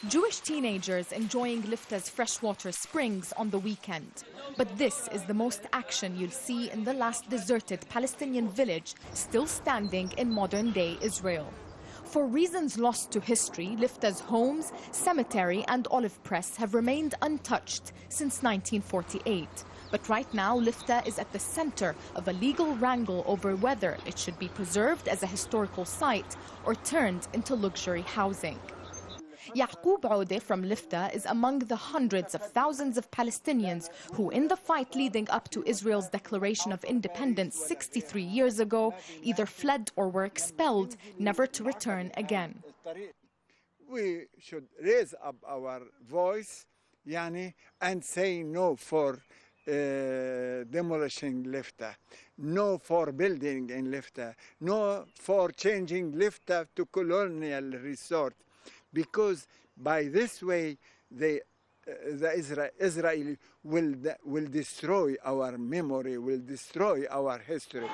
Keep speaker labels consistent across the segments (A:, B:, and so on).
A: Jewish teenagers enjoying Lifta's freshwater springs on the weekend. But this is the most action you'll see in the last deserted Palestinian village still standing in modern-day Israel. For reasons lost to history, Lifta's homes, cemetery and olive press have remained untouched since 1948. But right now, Lifta is at the center of a legal wrangle over whether it should be preserved as a historical site or turned into luxury housing. Yaqub Ode from Lifta is among the hundreds of thousands of Palestinians who, in the fight leading up to Israel's declaration of independence 63 years ago, either fled or were expelled, never to return again.
B: We should raise up our voice, and say no for demolishing Lifta, no for building in Lifta, no for changing Lifta to colonial resort. Because by this way, Israel will destroy our memory, will destroy our history.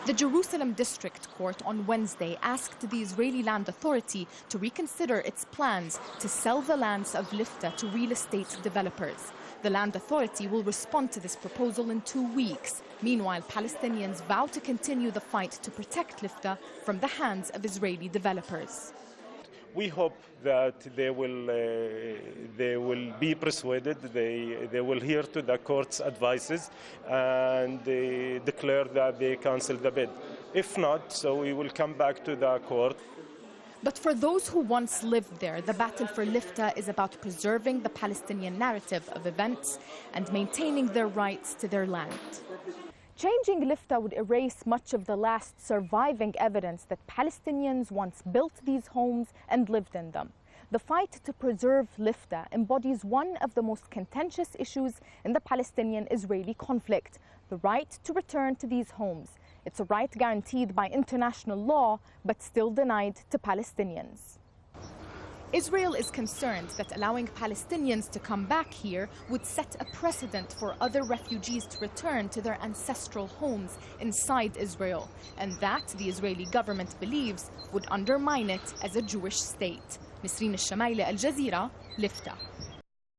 A: The Jerusalem District Court on Wednesday asked the Israeli Land Authority to reconsider its plans to sell the lands of Lifta to real estate developers. The Land Authority will respond to this proposal in 2 weeks. Meanwhile, Palestinians vow to continue the fight to protect Lifta from the hands of Israeli developers.
C: We hope that they will be persuaded, they will hear to the court's advices and they declare that they cancel the bid. If not, so we will come back to the court.
A: But for those who once lived there, the battle for Lifta is about preserving the Palestinian narrative of events and maintaining their rights to their land. Changing Lifta would erase much of the last surviving evidence that Palestinians once built these homes and lived in them. The fight to preserve Lifta embodies one of the most contentious issues in the Palestinian-Israeli conflict, the right to return to these homes. It's a right guaranteed by international law, but still denied to Palestinians. Israel is concerned that allowing Palestinians to come back here would set a precedent for other refugees to return to their ancestral homes inside Israel, and that the Israeli government believes would undermine it as a Jewish state. Nisreen El-Shamayleh, Al Jazeera, Lifta.